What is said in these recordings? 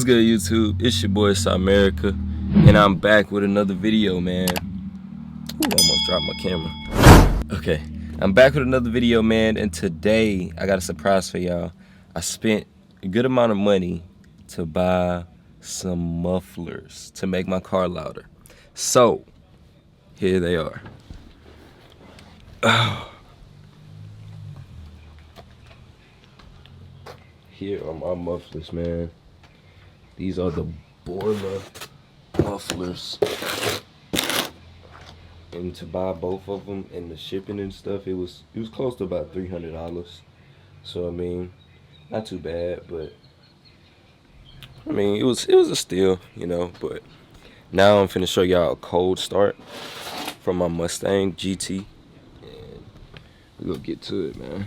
What's good, YouTube? It's your boy South America, and I'm back with another video, man. Ooh, almost dropped my camera. Okay, I'm back with another video, man, and today I got a surprise for y'all. I spent a good amount of money to buy some mufflers to make my car louder. So, here they are. Here are my mufflers, man. These are the Borla Mufflers. And to buy both of them and the shipping and stuff, it was close to about $300. So I mean, not too bad, but I mean it was a steal, you know. But now I'm finna show y'all a cold start from my Mustang GT, and we're gonna get to it, man.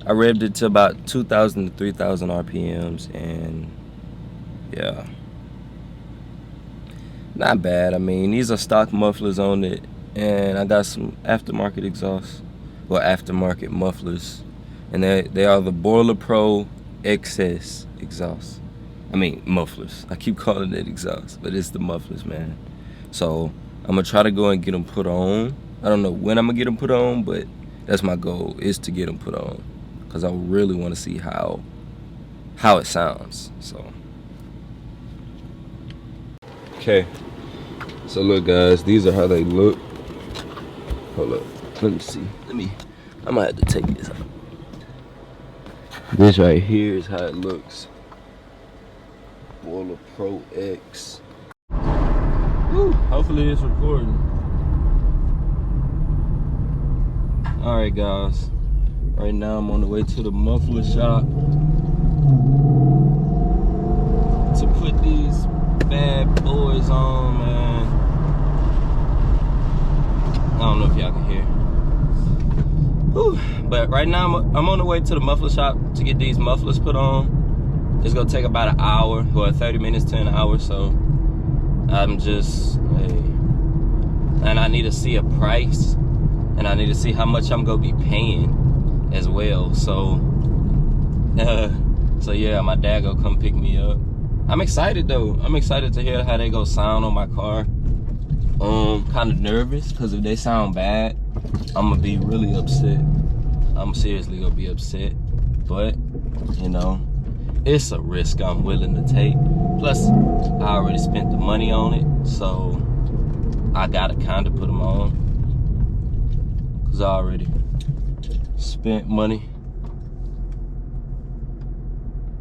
I revved it to about 2,000 to 3,000 RPMs, and yeah, not bad. I mean, these are stock mufflers on it, and I got some aftermarket exhaust, well, aftermarket mufflers, and they are the Borla Pro XS exhaust. I mean, mufflers. I keep calling it exhaust, but it's the mufflers, man. So I'm gonna try to go and get them put on. I don't know when I'm gonna get them put on, but that's my goal, is to get them put on, because I really want to see how it sounds. So okay, so look guys, these are how they look. Hold up, let me see. I might have to take this out. This right here is how it looks. Borla Pro X. Woo, hopefully it's recording. Alright guys, right now I'm on the way to the muffler shop to put these bad boys on, man. I don't know if y'all can hear. Whew. But right now I'm on the way to the muffler shop to get these mufflers put on. It's gonna take about an hour, or 30 minutes to an hour, so I'm just, and I need to see a price, and I need to see how much I'm gonna be paying as well. So so yeah, my dad gonna come pick me up. I'm excited though. I'm excited to hear how they go sound on my car. Kind of nervous, because if they sound bad, I'm gonna be really upset. I'm seriously gonna be upset, but you know, it's a risk I'm willing to take. Plus, I already spent the money on it, so I gotta kind of put them on, because I already spent money.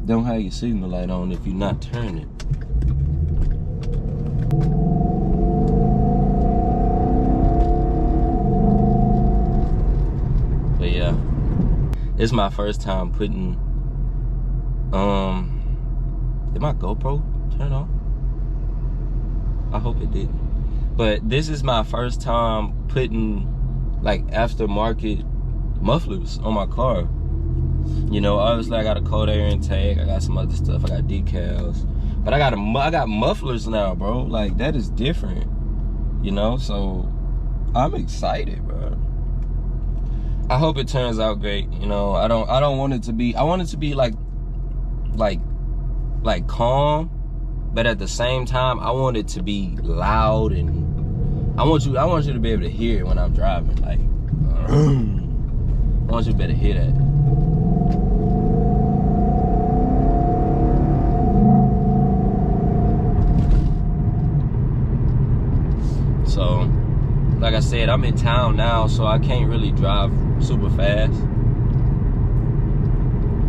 Don't have your signal light on if you're not turning. But yeah, it's my first time putting, did my GoPro turn on? I hope it didn't. But this is my first time putting like aftermarket mufflers on my car. You know, obviously I got a cold air intake, I got some other stuff, I got decals, but I got mufflers now, bro. Like, that is different, you know. So I'm excited, bro. I hope it turns out great. You know, I don't want it to be, I want it to be like calm, but at the same time I want it to be loud, and I want you to be able to hear it when I'm driving, like Ones you better hear that. So, like I said, I'm in town now, so I can't really drive super fast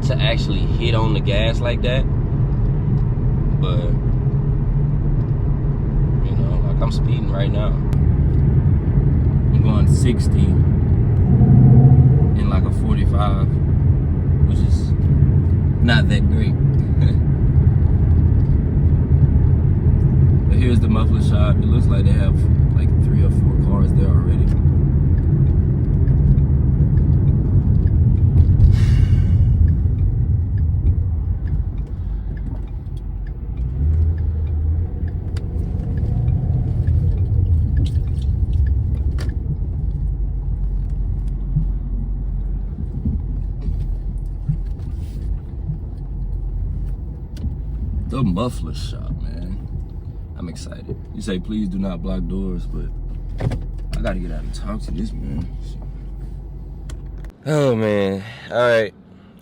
to actually hit on the gas like that. But, you know, like I'm speeding right now. I'm going 60 in like a 45, which is not that great. But here's the muffler shop. It looks like they have like 3 or 4 cars there already. The muffler shop, man. I'm excited. You say please do not block doors, but I gotta get out and talk to this man. Oh man. Alright.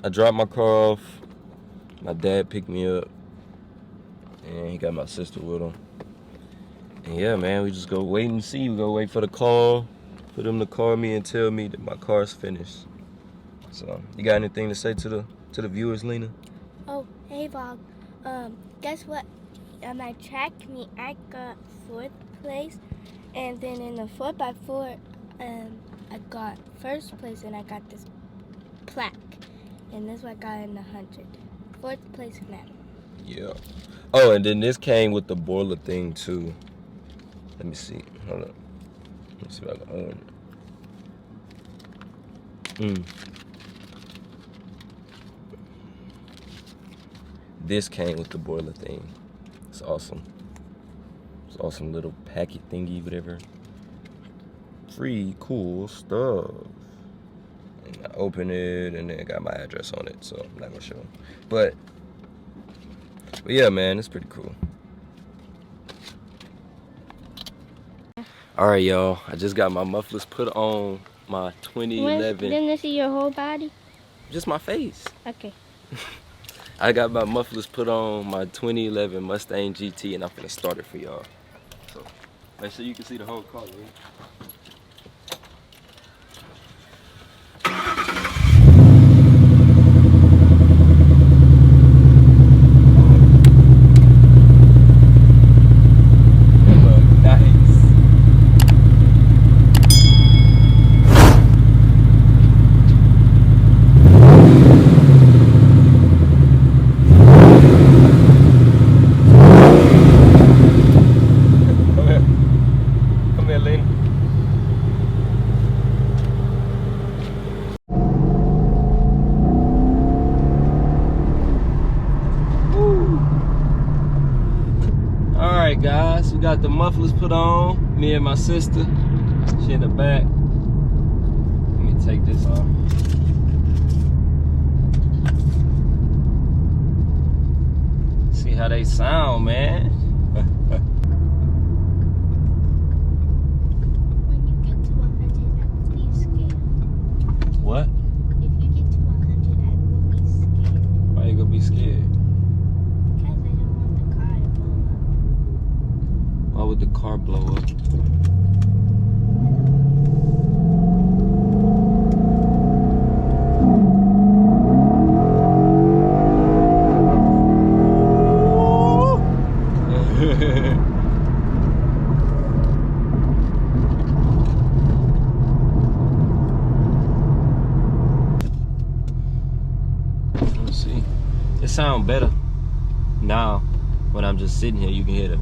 I dropped my car off. My dad picked me up. And he got my sister with him. And yeah, man, we just go wait and see. We go wait for the call. For them to call me and tell me that my car's finished. So you got anything to say to the viewers, Lena? Oh, hey vlog. Guess what? My track meet, I got 4th place, and then in the 4x4, I got 1st place, and I got this plaque, and this is what I got in the 100. 4th place medal. Yeah. Oh, and then this came with the Borla thing too. Let me see. Hold up. Let me see if I can own it. This came with the Borla thing. It's awesome. It's awesome little packet thingy, whatever. Free cool stuff. And I open it and then it got my address on it, so I'm not gonna show them. But yeah, man, it's pretty cool. All right, y'all. I just got my mufflers put on my 2011. Didn't I see your whole body? Just my face. Okay. I got my mufflers put on my 2011 Mustang GT, and I'm finna start it for y'all. So make sure you can see the whole car, right? Guys, we got the mufflers put on. Me and my sister. She in the back. Let me take this off. See how they sound, man. When you get to 100, I will be scared. What? If you get to 100, I will be scared. Why you gonna be scared? Why would the car blow up? Let's see. It sounds better now. When I'm just sitting here, you can hear the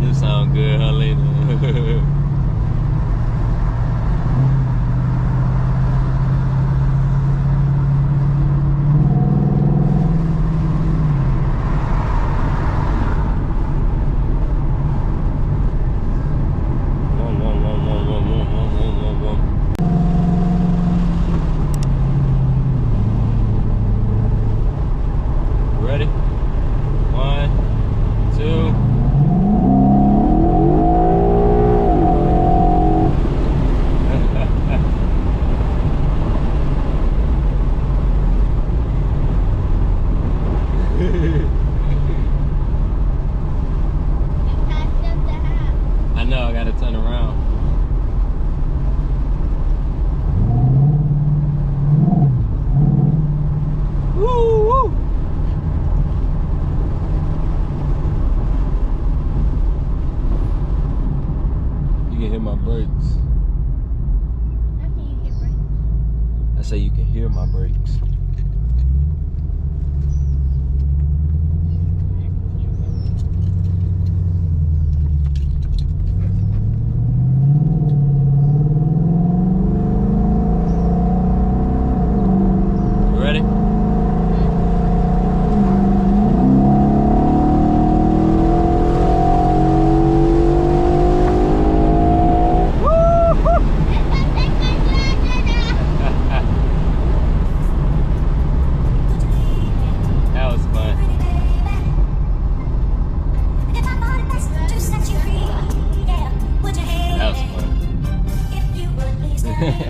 You sound good, huh, Lena? Ready? 1, 2. brakes. How can you get brakes? I say you can hear my brakes. You ready? That was fun. That was fun.